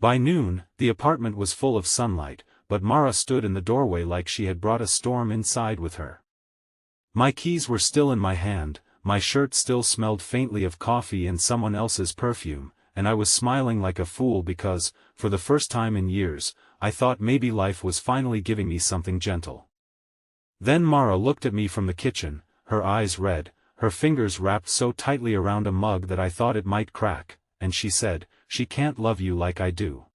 By noon, the apartment was full of sunlight, but Mara stood in the doorway like she had brought a storm inside with her. My keys were still in my hand, my shirt still smelled faintly of coffee and someone else's perfume, and I was smiling like a fool because, for the first time in years, I thought maybe life was finally giving me something gentle. Then Mara looked at me from the kitchen, her eyes red, her fingers wrapped so tightly around a mug that I thought it might crack, and she said, "She can't love you like I do."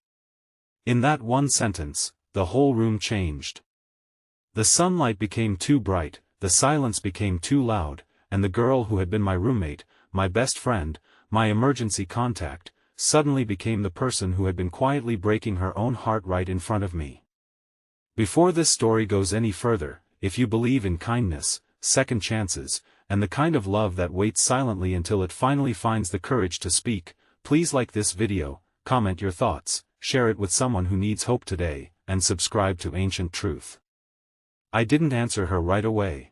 In that one sentence, the whole room changed. The sunlight became too bright, the silence became too loud, and the girl who had been my roommate, my best friend, my emergency contact, suddenly became the person who had been quietly breaking her own heart right in front of me. Before this story goes any further, if you believe in kindness, second chances, and the kind of love that waits silently until it finally finds the courage to speak, please like this video, comment your thoughts, share it with someone who needs hope today, and subscribe to Ancient Truth. I didn't answer her right away.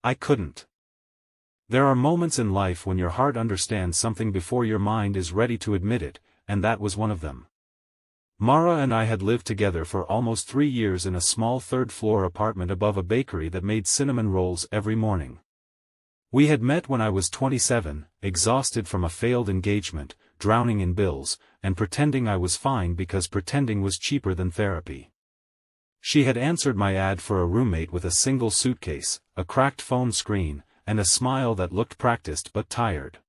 I couldn't. There are moments in life when your heart understands something before your mind is ready to admit it, and that was one of them. Mara and I had lived together for almost 3 years in a small third-floor apartment above a bakery that made cinnamon rolls every morning. We had met when I was 27, exhausted from a failed engagement, drowning in bills, and pretending I was fine because pretending was cheaper than therapy. She had answered my ad for a roommate with a single suitcase, a cracked phone screen, and a smile that looked practiced but tired.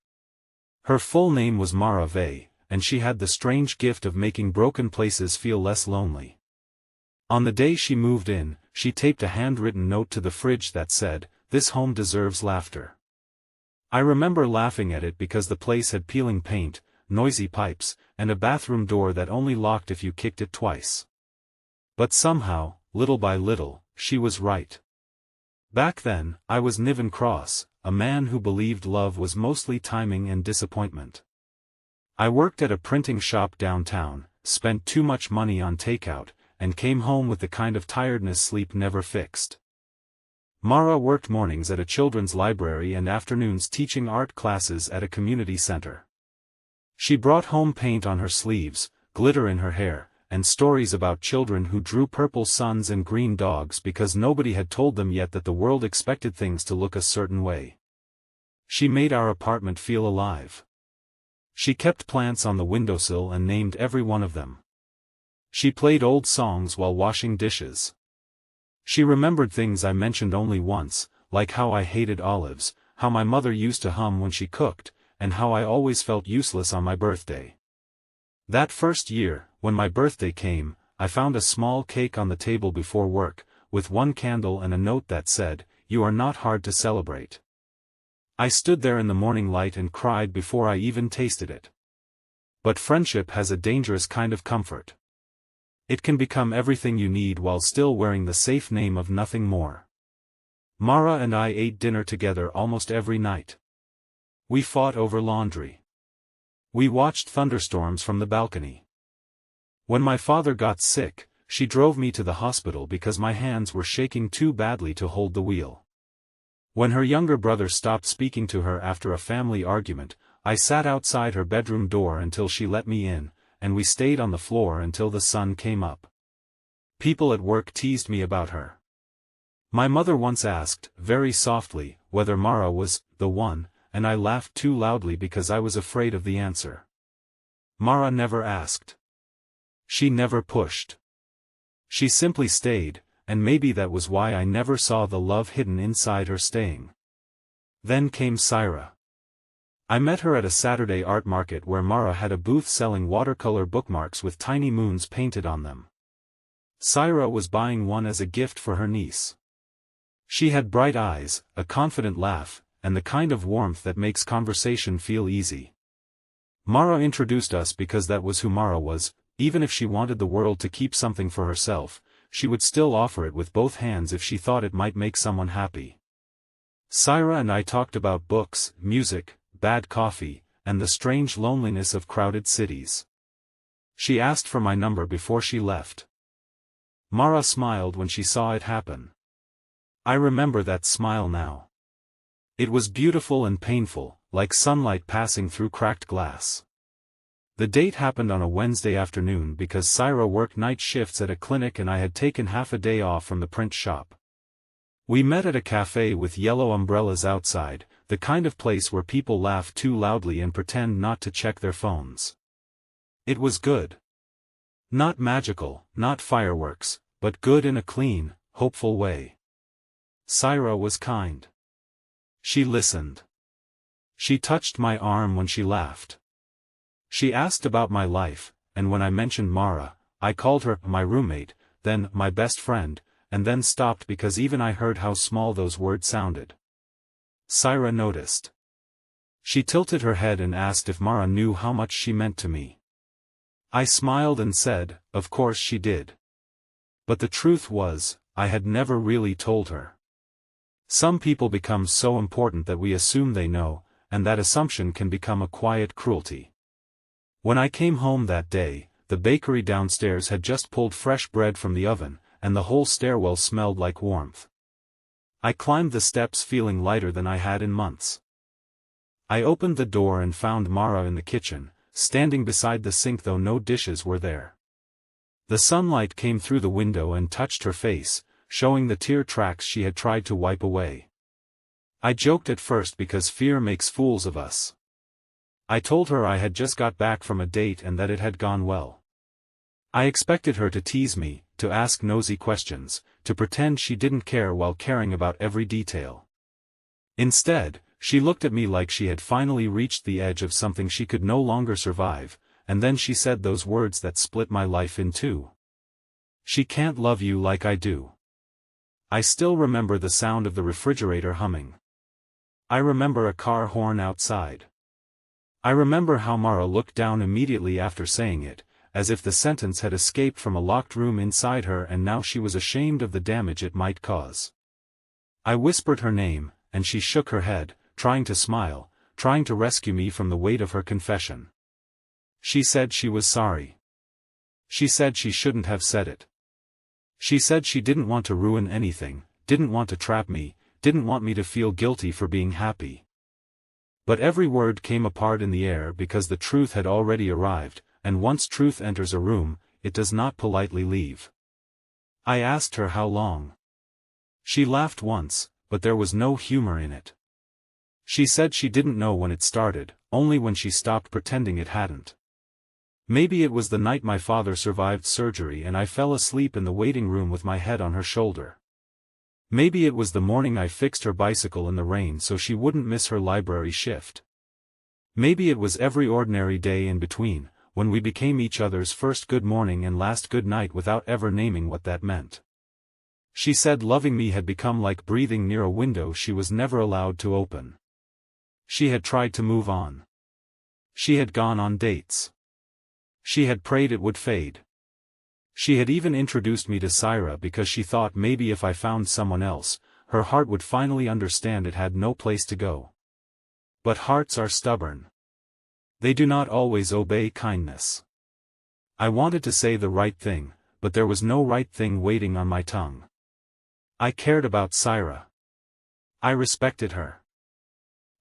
Her full name was Mara Vey, and she had the strange gift of making broken places feel less lonely. On the day she moved in, she taped a handwritten note to the fridge that said, "This home deserves laughter." I remember laughing at it because the place had peeling paint, noisy pipes, and a bathroom door that only locked if you kicked it twice. But somehow, little by little, she was right. Back then, I was Niven Cross, a man who believed love was mostly timing and disappointment. I worked at a printing shop downtown, spent too much money on takeout, and came home with the kind of tiredness sleep never fixed. Mara worked mornings at a children's library and afternoons teaching art classes at a community center. She brought home paint on her sleeves, glitter in her hair, and stories about children who drew purple suns and green dogs because nobody had told them yet that the world expected things to look a certain way. She made our apartment feel alive. She kept plants on the windowsill and named every one of them. She played old songs while washing dishes. She remembered things I mentioned only once, like how I hated olives, how my mother used to hum when she cooked, and how I always felt useless on my birthday. That first year, when my birthday came, I found a small cake on the table before work, with one candle and a note that said, "You are not hard to celebrate." I stood there in the morning light and cried before I even tasted it. But friendship has a dangerous kind of comfort. It can become everything you need while still wearing the safe name of nothing more. Mara and I ate dinner together almost every night. We fought over laundry. We watched thunderstorms from the balcony. When my father got sick, she drove me to the hospital because my hands were shaking too badly to hold the wheel. When her younger brother stopped speaking to her after a family argument, I sat outside her bedroom door until she let me in, and we stayed on the floor until the sun came up. People at work teased me about her. My mother once asked, very softly, whether Mara was the one, and I laughed too loudly because I was afraid of the answer. Mara never asked. She never pushed. She simply stayed, and maybe that was why I never saw the love hidden inside her staying. Then came Cyra. I met her at a Saturday art market where Mara had a booth selling watercolor bookmarks with tiny moons painted on them. Cyra was buying one as a gift for her niece. She had bright eyes, a confident laugh, and the kind of warmth that makes conversation feel easy. Mara introduced us because that was who Mara was. Even if she wanted the world to keep something for herself, she would still offer it with both hands if she thought it might make someone happy. Cyra and I talked about books, music, bad coffee, and the strange loneliness of crowded cities. She asked for my number before she left. Mara smiled when she saw it happen. I remember that smile now. It was beautiful and painful, like sunlight passing through cracked glass. The date happened on a Wednesday afternoon because Cyra worked night shifts at a clinic and I had taken half a day off from the print shop. We met at a cafe with yellow umbrellas outside, the kind of place where people laugh too loudly and pretend not to check their phones. It was good. Not magical, not fireworks, but good in a clean, hopeful way. Cyra was kind. She listened. She touched my arm when she laughed. She asked about my life, and when I mentioned Mara, I called her my roommate, then my best friend, and then stopped because even I heard how small those words sounded. Cyra noticed. She tilted her head and asked if Mara knew how much she meant to me. I smiled and said, of course she did. But the truth was, I had never really told her. Some people become so important that we assume they know, and that assumption can become a quiet cruelty. When I came home that day, the bakery downstairs had just pulled fresh bread from the oven, and the whole stairwell smelled like warmth. I climbed the steps feeling lighter than I had in months. I opened the door and found Mara in the kitchen, standing beside the sink though no dishes were there. The sunlight came through the window and touched her face, showing the tear tracks she had tried to wipe away. I joked at first because fear makes fools of us. I told her I had just got back from a date and that it had gone well. I expected her to tease me, to ask nosy questions, to pretend she didn't care while caring about every detail. Instead, she looked at me like she had finally reached the edge of something she could no longer survive, and then she said those words that split my life in two. She can't love you like I do. I still remember the sound of the refrigerator humming. I remember a car horn outside. I remember how Mara looked down immediately after saying it, as if the sentence had escaped from a locked room inside her and now she was ashamed of the damage it might cause. I whispered her name, and she shook her head, trying to smile, trying to rescue me from the weight of her confession. She said she was sorry. She said she shouldn't have said it. She said she didn't want to ruin anything, didn't want to trap me, didn't want me to feel guilty for being happy. But every word came apart in the air because the truth had already arrived, and once truth enters a room, it does not politely leave. I asked her how long. She laughed once, but there was no humor in it. She said she didn't know when it started, only when she stopped pretending it hadn't. Maybe it was the night my father survived surgery and I fell asleep in the waiting room with my head on her shoulder. Maybe it was the morning I fixed her bicycle in the rain so she wouldn't miss her library shift. Maybe it was every ordinary day in between, when we became each other's first good morning and last good night without ever naming what that meant. She said loving me had become like breathing near a window she was never allowed to open. She had tried to move on. She had gone on dates. She had prayed it would fade. She had even introduced me to Cyra because she thought maybe if I found someone else, her heart would finally understand it had no place to go. But hearts are stubborn. They do not always obey kindness. I wanted to say the right thing, but there was no right thing waiting on my tongue. I cared about Cyra. I respected her.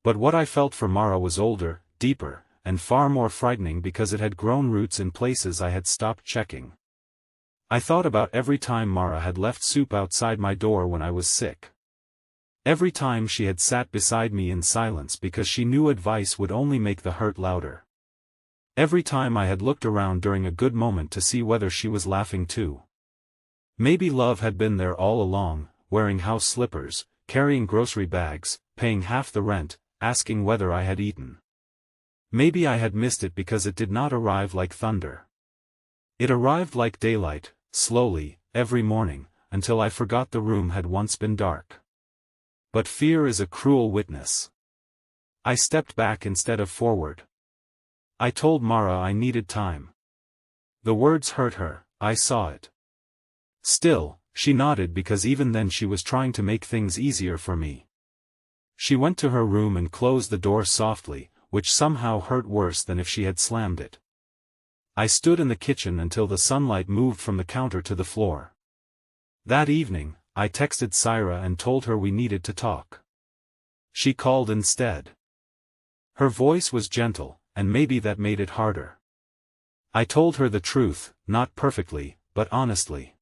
But what I felt for Mara was older, deeper, and far more frightening because it had grown roots in places I had stopped checking. I thought about every time Mara had left soup outside my door when I was sick. Every time she had sat beside me in silence because she knew advice would only make the hurt louder. Every time I had looked around during a good moment to see whether she was laughing too. Maybe love had been there all along, wearing house slippers, carrying grocery bags, paying half the rent, asking whether I had eaten. Maybe I had missed it because it did not arrive like thunder. It arrived like daylight, slowly, every morning, until I forgot the room had once been dark. But fear is a cruel witness. I stepped back instead of forward. I told Mara I needed time. The words hurt her, I saw it. Still, she nodded because even then she was trying to make things easier for me. She went to her room and closed the door softly, which somehow hurt worse than if she had slammed it. I stood in the kitchen until the sunlight moved from the counter to the floor. That evening, I texted Cyra and told her we needed to talk. She called instead. Her voice was gentle, and maybe that made it harder. I told her the truth, not perfectly, but honestly.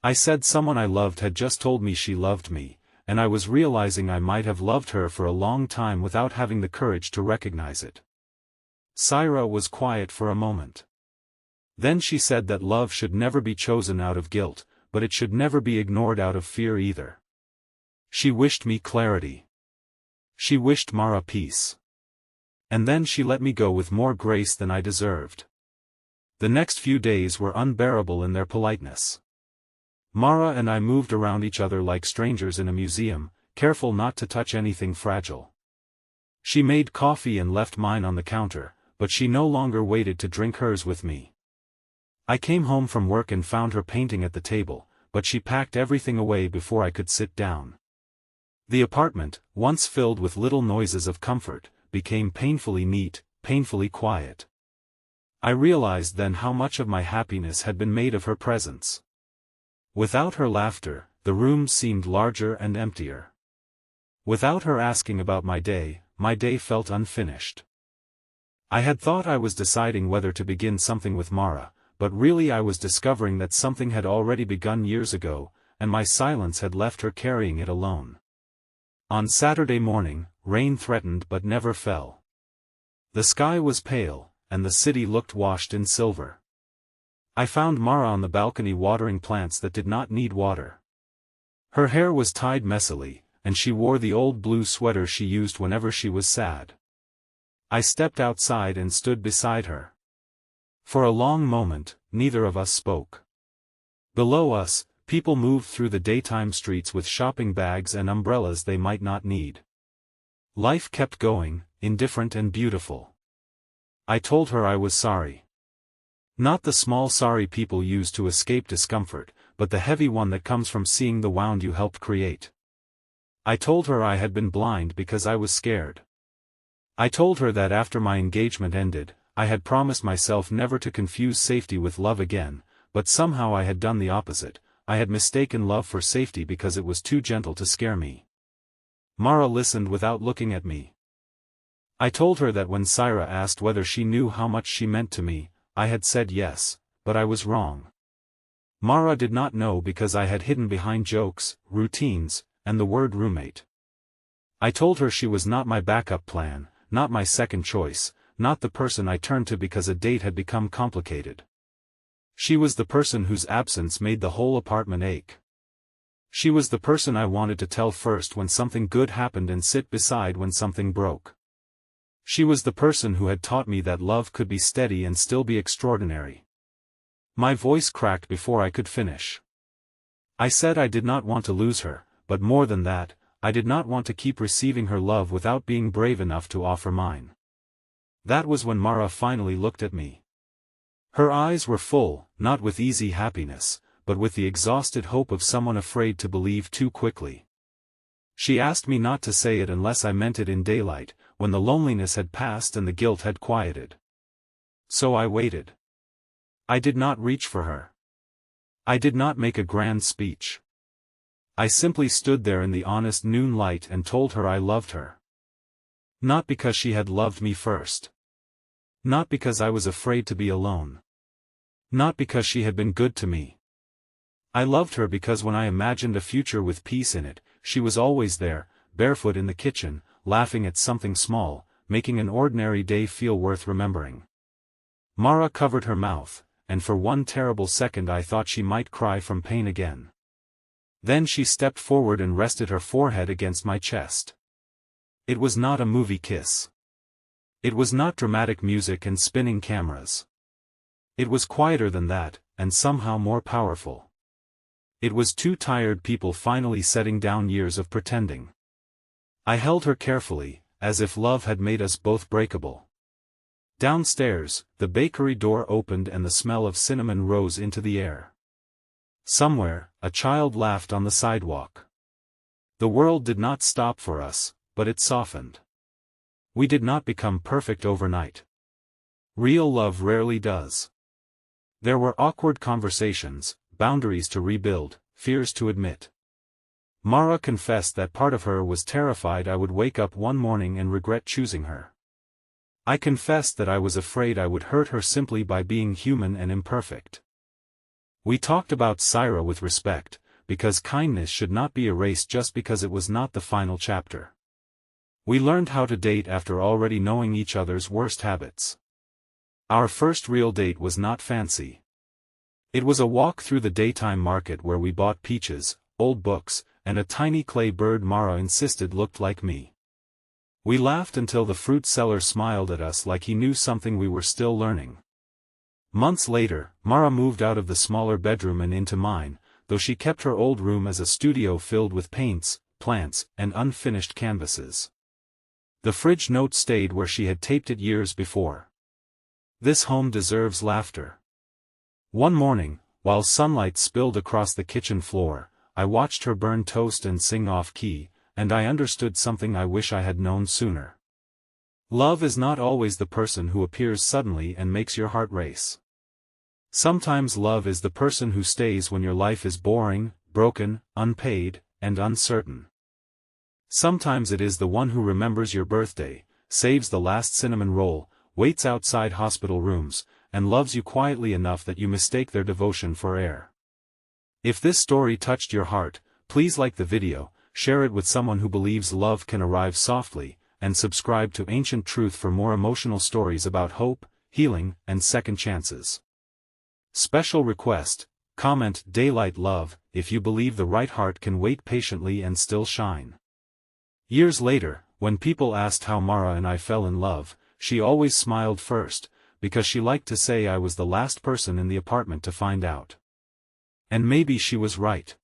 I said someone I loved had just told me she loved me, and I was realizing I might have loved her for a long time without having the courage to recognize it. Cyra was quiet for a moment. Then she said that love should never be chosen out of guilt, but it should never be ignored out of fear either. She wished me clarity. She wished Mara peace. And then she let me go with more grace than I deserved. The next few days were unbearable in their politeness. Mara and I moved around each other like strangers in a museum, careful not to touch anything fragile. She made coffee and left mine on the counter, but she no longer waited to drink hers with me. I came home from work and found her painting at the table, but she packed everything away before I could sit down. The apartment, once filled with little noises of comfort, became painfully neat, painfully quiet. I realized then how much of my happiness had been made of her presence. Without her laughter, the room seemed larger and emptier. Without her asking about my day felt unfinished. I had thought I was deciding whether to begin something with Mara, but really I was discovering that something had already begun years ago, and my silence had left her carrying it alone. On Saturday morning, rain threatened but never fell. The sky was pale, and the city looked washed in silver. I found Mara on the balcony watering plants that did not need water. Her hair was tied messily, and she wore the old blue sweater she used whenever she was sad. I stepped outside and stood beside her. For a long moment, neither of us spoke. Below us, people moved through the daytime streets with shopping bags and umbrellas they might not need. Life kept going, indifferent and beautiful. I told her I was sorry. Not the small sorry people use to escape discomfort, but the heavy one that comes from seeing the wound you helped create. I told her I had been blind because I was scared. I told her that after my engagement ended, I had promised myself never to confuse safety with love again, but somehow I had done the opposite. I had mistaken love for safety because it was too gentle to scare me. Mara listened without looking at me. I told her that when Cyra asked whether she knew how much she meant to me, I had said yes, but I was wrong. Mara did not know because I had hidden behind jokes, routines, and the word roommate. I told her she was not my backup plan, not my second choice, not the person I turned to because a date had become complicated. She was the person whose absence made the whole apartment ache. She was the person I wanted to tell first when something good happened and sit beside when something broke. She was the person who had taught me that love could be steady and still be extraordinary. My voice cracked before I could finish. I said I did not want to lose her, but more than that, I did not want to keep receiving her love without being brave enough to offer mine. That was when Mara finally looked at me. Her eyes were full, not with easy happiness, but with the exhausted hope of someone afraid to believe too quickly. She asked me not to say it unless I meant it in daylight, when the loneliness had passed and the guilt had quieted. So I waited. I did not reach for her. I did not make a grand speech. I simply stood there in the honest noon light and told her I loved her. Not because she had loved me first. Not because I was afraid to be alone. Not because she had been good to me. I loved her because when I imagined a future with peace in it, she was always there, barefoot in the kitchen, laughing at something small, making an ordinary day feel worth remembering. Mara covered her mouth, and for one terrible second I thought she might cry from pain again. Then she stepped forward and rested her forehead against my chest. It was not a movie kiss. It was not dramatic music and spinning cameras. It was quieter than that, and somehow more powerful. It was two tired people finally setting down years of pretending. I held her carefully, as if love had made us both breakable. Downstairs, the bakery door opened and the smell of cinnamon rose into the air. Somewhere, a child laughed on the sidewalk. The world did not stop for us, but it softened. We did not become perfect overnight. Real love rarely does. There were awkward conversations, boundaries to rebuild, fears to admit. Mara confessed that part of her was terrified I would wake up one morning and regret choosing her. I confessed that I was afraid I would hurt her simply by being human and imperfect. We talked about Cyra with respect, because kindness should not be erased just because it was not the final chapter. We learned how to date after already knowing each other's worst habits. Our first real date was not fancy. It was a walk through the daytime market where we bought peaches, old books, and a tiny clay bird Mara insisted looked like me. We laughed until the fruit seller smiled at us like he knew something we were still learning. Months later, Mara moved out of the smaller bedroom and into mine, though she kept her old room as a studio filled with paints, plants, and unfinished canvases. The fridge note stayed where she had taped it years before. This home deserves laughter. One morning, while sunlight spilled across the kitchen floor, I watched her burn toast and sing off-key, and I understood something I wish I had known sooner. Love is not always the person who appears suddenly and makes your heart race. Sometimes love is the person who stays when your life is boring, broken, unpaid, and uncertain. Sometimes it is the one who remembers your birthday, saves the last cinnamon roll, waits outside hospital rooms, and loves you quietly enough that you mistake their devotion for air. If this story touched your heart, please like the video, share it with someone who believes love can arrive softly, and subscribe to Ancient Truth for more emotional stories about hope, healing, and second chances. Special request: comment "Daylight Love" if you believe the right heart can wait patiently and still shine. Years later, when people asked how Mara and I fell in love, she always smiled first, because she liked to say I was the last person in the apartment to find out. And maybe she was right.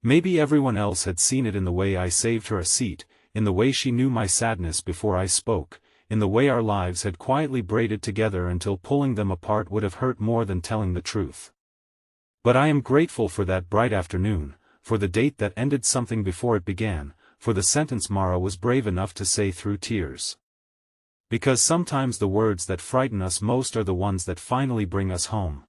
Maybe everyone else had seen it in the way I saved her a seat, in the way she knew my sadness before I spoke, in the way our lives had quietly braided together until pulling them apart would have hurt more than telling the truth. But I am grateful for that bright afternoon, for the date that ended something before it began, for the sentence Mara was brave enough to say through tears. Because sometimes the words that frighten us most are the ones that finally bring us home.